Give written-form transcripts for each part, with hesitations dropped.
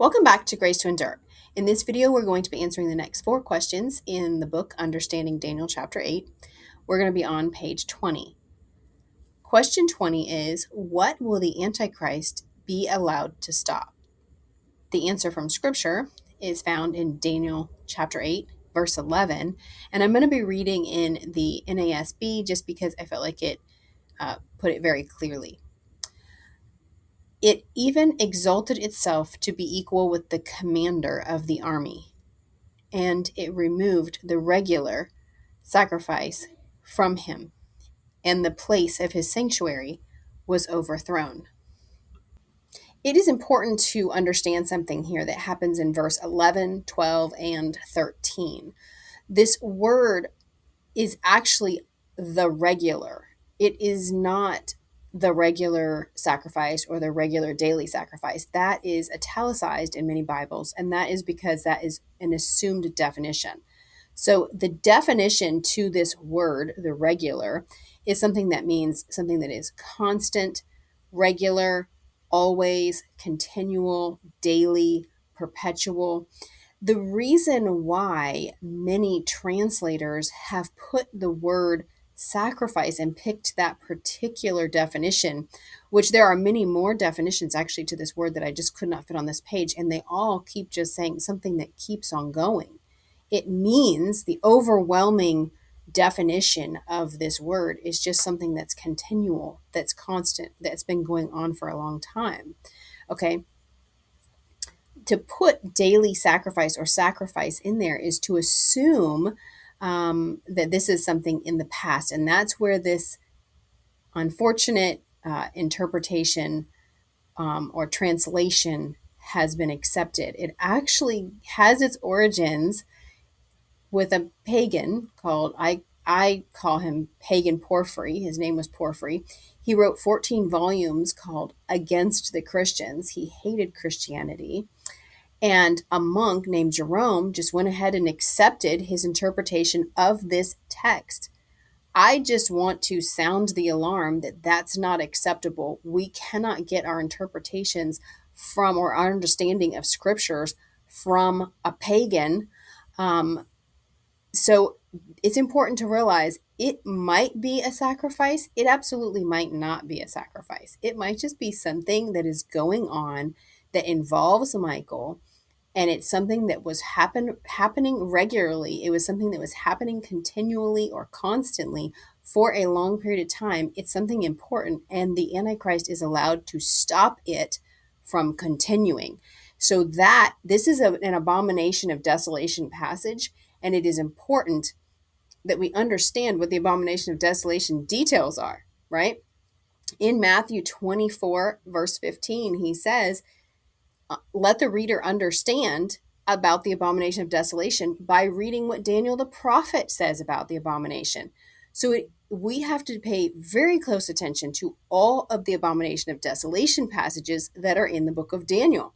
Welcome back to Grace to Endure. In this video, we're going to be answering the next 4 questions in the book Understanding Daniel chapter 8. We're going to be on page 20. Question 20 is, what will the Antichrist be allowed to stop? The answer from Scripture is found in Daniel chapter 8, verse 11. And I'm going to be reading in the NASB just because I felt like it put it very clearly. It even exalted itself to be equal with the commander of the army, and it removed the regular sacrifice from him, and the place of his sanctuary was overthrown. It is important to understand something here that happens in verse 11, 12, and 13. This word is actually the regular. It is not the regular sacrifice or the regular daily sacrifice. That is italicized in many Bibles, and that is because that is an assumed definition. So the definition to this word, the regular, is something that means something that is constant, regular, always, continual, daily, perpetual. The reason why many translators have put the word sacrifice and picked that particular definition, which there are many more definitions actually to this word that I just could not fit on this page, and they all keep just saying something that keeps on going. It means the overwhelming definition of this word is just something that's continual, that's constant, that's been going on for a long time. Okay. To put daily sacrifice or sacrifice in there is to assume that this is something in the past. And that's where this unfortunate interpretation or translation has been accepted. It actually has its origins with a pagan called, I call him Pagan Porphyry. His name was Porphyry. He wrote 14 volumes called Against the Christians. He hated Christianity. And a monk named Jerome just went ahead and accepted his interpretation of this text. I just want to sound the alarm that that's not acceptable. We cannot get our interpretations from, or our understanding of scriptures from, a pagan. So it's important to realize it might be a sacrifice. It absolutely might not be a sacrifice. It might just be something that is going on that involves Michael, and it's something that was happening regularly. It was something that was happening continually or constantly for a long period of time. It's something important, and the Antichrist is allowed to stop it from continuing. So that this is an abomination of desolation passage, and it is important that we understand what the abomination of desolation details are, right? In Matthew 24, verse 15, he says, let the reader understand about the abomination of desolation by reading what Daniel the prophet says about the abomination. So we have to pay very close attention to all of the abomination of desolation passages that are in the book of Daniel.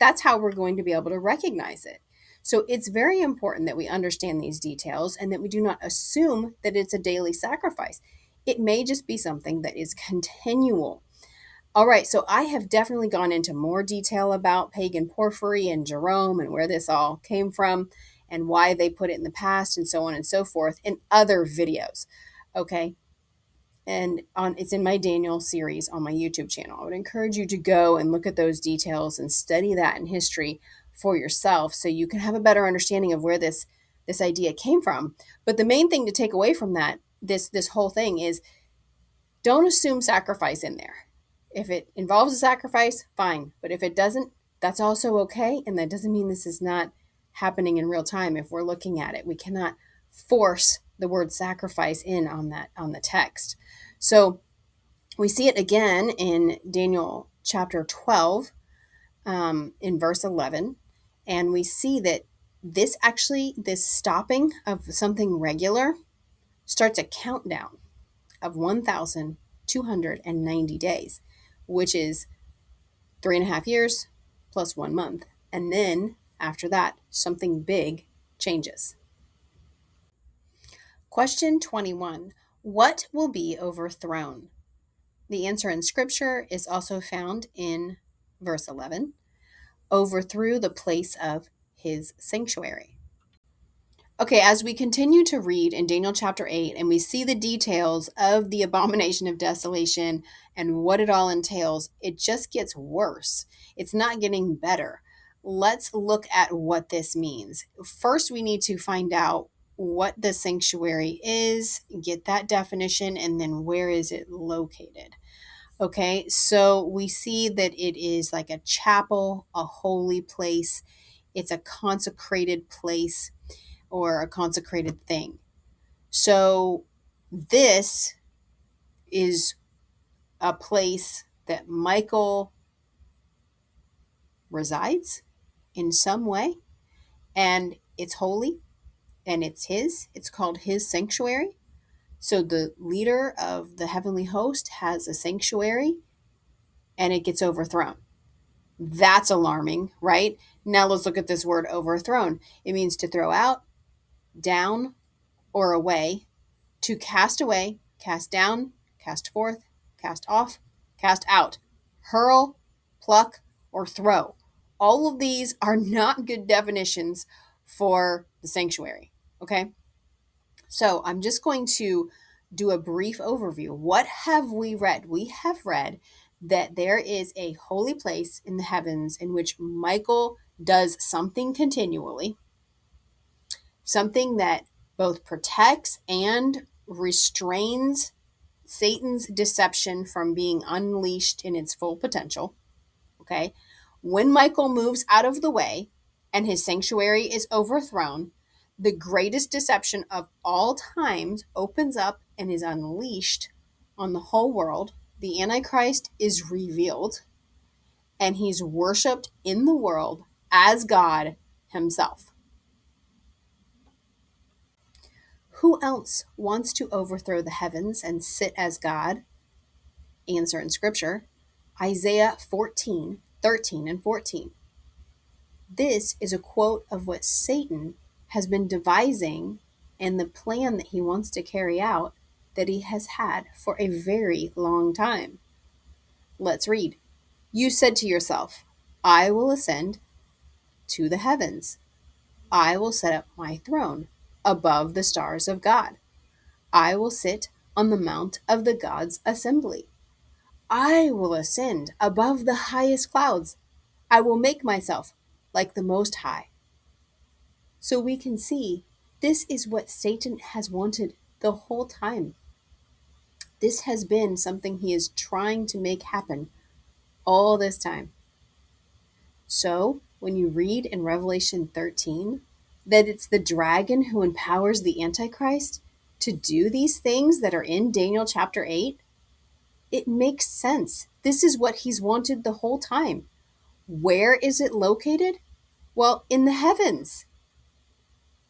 That's how we're going to be able to recognize it. So it's very important that we understand these details and that we do not assume that it's a daily sacrifice. It may just be something that is continual. All right, so I have definitely gone into more detail about pagan Porphyry and Jerome and where this all came from and why they put it in the past and so on and so forth in other videos, okay? And it's in my Daniel series on my YouTube channel. I would encourage you to go and look at those details and study that in history for yourself so you can have a better understanding of where this idea came from. But the main thing to take away from that, this whole thing, is don't assume sacrifice in there. If it involves a sacrifice, fine. But if it doesn't, that's also okay. And that doesn't mean this is not happening in real time. If we're looking at it, we cannot force the word sacrifice in on the text. So we see it again in Daniel chapter 12, in verse 11. And we see that this stopping of something regular starts a countdown of 1,290 days, which is 3.5 years plus 1 month. And then after that, something big changes. Question 21. What will be overthrown? The answer in Scripture is also found in verse 11. overthrew the place of his sanctuary. Okay, as we continue to read in Daniel chapter 8 and we see the details of the abomination of desolation and what it all entails, it just gets worse. It's not getting better. Let's look at what this means. First, we need to find out what the sanctuary is, get that definition, and then where is it located. Okay, so we see that it is like a chapel, a holy place. It's a consecrated place or a consecrated thing. So this is a place that Michael resides in some way, and it's holy and it's his. It's called his sanctuary. So the leader of the heavenly host has a sanctuary and it gets overthrown. That's alarming, right? Now let's look at this word overthrown. It means to throw out, down, or away, to cast away, cast down, cast forth, cast off, cast out, hurl, pluck, or throw. All of these are not good definitions for the sanctuary, okay? So I'm just going to do a brief overview. What have we read? We have read that there is a holy place in the heavens in which Michael does something continually, something that both protects and restrains Satan's deception from being unleashed in its full potential. Okay. When Michael moves out of the way and his sanctuary is overthrown, the greatest deception of all times opens up and is unleashed on the whole world. The Antichrist is revealed and he's worshiped in the world as God himself. Who else wants to overthrow the heavens and sit as God? Answer in Scripture, Isaiah 14:13 and 14. This is a quote of what Satan has been devising and the plan that he wants to carry out that he has had for a very long time. Let's read. You said to yourself, I will ascend to the heavens. I will set up my throne above the stars of God. I will sit on the mount of the God's assembly. I will ascend above the highest clouds. I will make myself like the Most High. So we can see this is what Satan has wanted the whole time. This has been something he is trying to make happen all this time. So when you read in Revelation 13 that it's the dragon who empowers the Antichrist to do these things that are in Daniel chapter 8, it makes sense. This is what he's wanted the whole time. Where is it located? Well, in the heavens,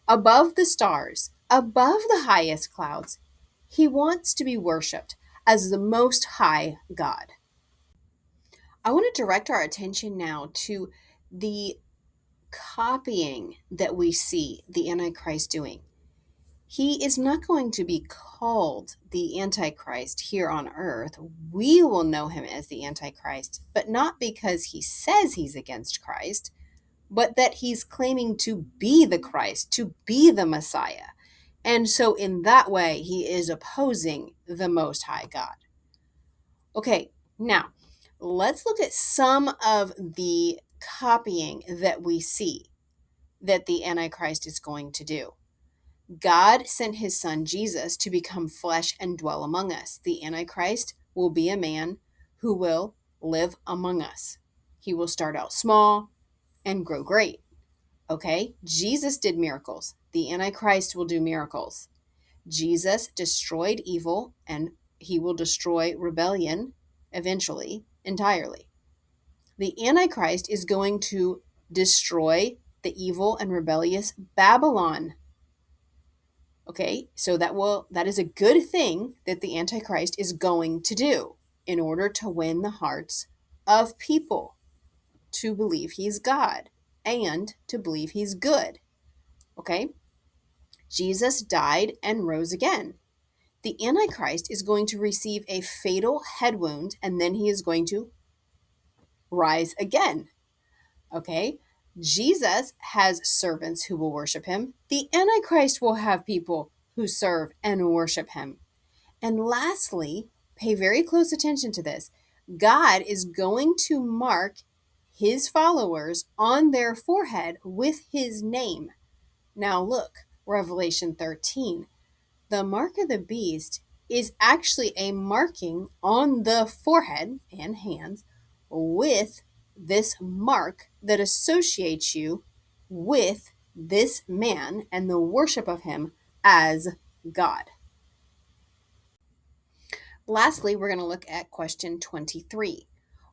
above the stars, above the highest clouds. He wants to be worshiped as the Most High God. I want to direct our attention now to the copying that we see the Antichrist doing. He is not going to be called the Antichrist here on earth. We will know him as the Antichrist, but not because he says he's against Christ, but that he's claiming to be the Christ, to be the Messiah. And so in that way, he is opposing the Most High God. Okay, now let's look at some of the copying that we see that the Antichrist is going to do. God sent his son Jesus to become flesh and dwell among us. The Antichrist will be a man who will live among us. He will start out small and grow great. Okay, Jesus did miracles. The Antichrist will do miracles. Jesus destroyed evil and he will destroy rebellion eventually, entirely. The Antichrist is going to destroy the evil and rebellious Babylon. Okay, so that is a good thing that the Antichrist is going to do in order to win the hearts of people to believe he's God and to believe he's good. Okay? Jesus died and rose again. The Antichrist is going to receive a fatal head wound and then he is going to rise again. Okay. Jesus has servants who will worship him. The Antichrist will have people who serve and worship him. And lastly, pay very close attention to this. God is going to mark his followers on their forehead with his name. Now look, Revelation 13. The mark of the beast is actually a marking on the forehead and hands with this mark that associates you with this man and the worship of him as God. Lastly, we're going to look at question 23.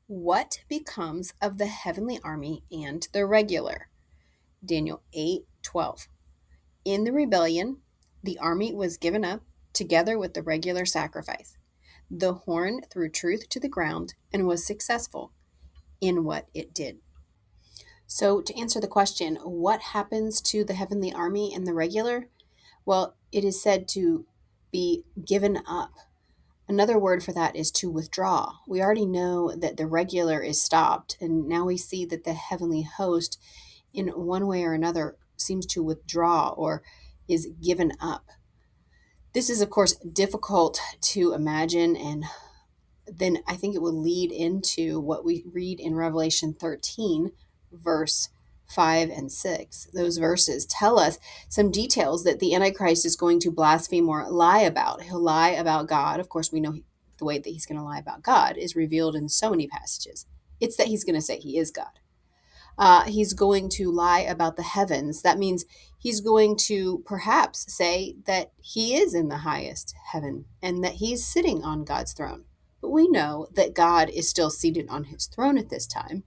What becomes of the heavenly army and the regular? Daniel 8:12. In the rebellion, the army was given up together with the regular sacrifice. The horn threw truth to the ground and was successful in what it did. So, to answer the question, what happens to the heavenly army and the regular? Well, it is said to be given up. Another word for that is to withdraw. We already know that the regular is stopped, and now we see that the heavenly host, in one way or another, seems to withdraw or is given up. This is, of course, difficult to imagine, and then I think it will lead into what we read in Revelation 13, verse 5 and 6. Those verses tell us some details that the Antichrist is going to blaspheme or lie about. He'll lie about God. Of course, we know the way that he's going to lie about God is revealed in so many passages. It's that he's going to say he is God. He's going to lie about the heavens. That means he's going to perhaps say that he is in the highest heaven and that he's sitting on God's throne. But we know that God is still seated on his throne at this time,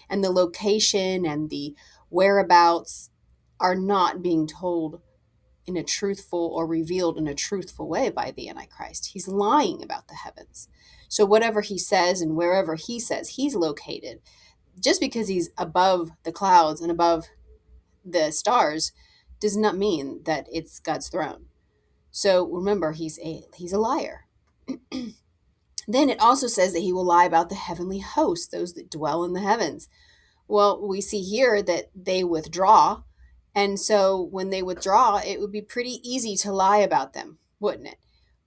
and the location and the whereabouts are not being told in a truthful or revealed in a truthful way by the Antichrist. He's lying about the heavens. So whatever he says and wherever he says he's located, just because he's above the clouds and above the stars does not mean that it's God's throne. So remember, he's a liar. Then it also says that he will lie about the heavenly hosts, those that dwell in the heavens. Well, we see here that they withdraw. And so when they withdraw, it would be pretty easy to lie about them, wouldn't it?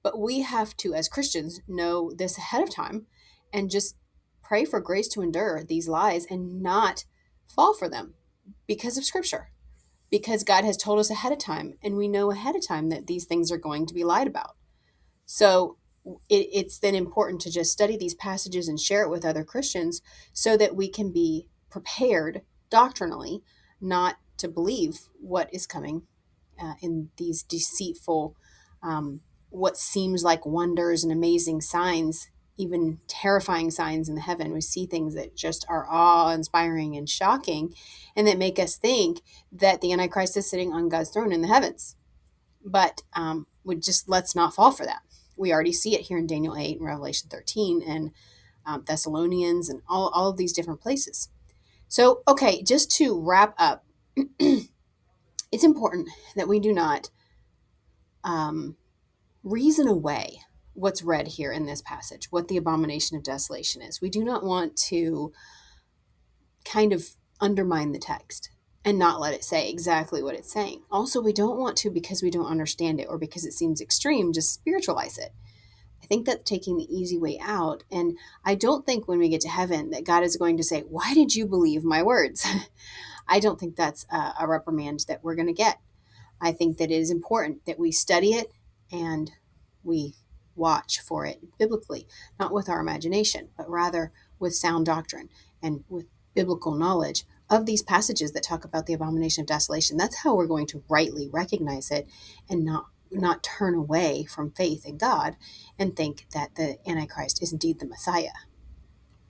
But we have to, as Christians, know this ahead of time and just pray for grace to endure these lies and not fall for them because of Scripture. Because God has told us ahead of time, and we know ahead of time that these things are going to be lied about. So it's then important to just study these passages and share it with other Christians so that we can be prepared doctrinally not to believe what is coming in these deceitful, what seems like wonders and amazing signs, even terrifying signs in the heaven. We see things that just are awe-inspiring and shocking and that make us think that the Antichrist is sitting on God's throne in the heavens. But let's not fall for that. We already see it here in Daniel 8 and Revelation 13 and Thessalonians and all of these different places. So, okay, just to wrap up, it's important that we do not reason away what's read here in this passage, what the abomination of desolation is. We do not want to kind of undermine the text and not let it say exactly what it's saying. Also, we don't want to, because we don't understand it or because it seems extreme, just spiritualize it. I think that's taking the easy way out. And I don't think when we get to heaven that God is going to say, "Why did you believe my words?" I don't think that's a reprimand that we're going to get. I think that it is important that we study it and we watch for it biblically, not with our imagination, but rather with sound doctrine and with biblical knowledge of these passages that talk about the abomination of desolation. That's how we're going to rightly recognize it and not turn away from faith in God and think that the Antichrist is indeed the Messiah.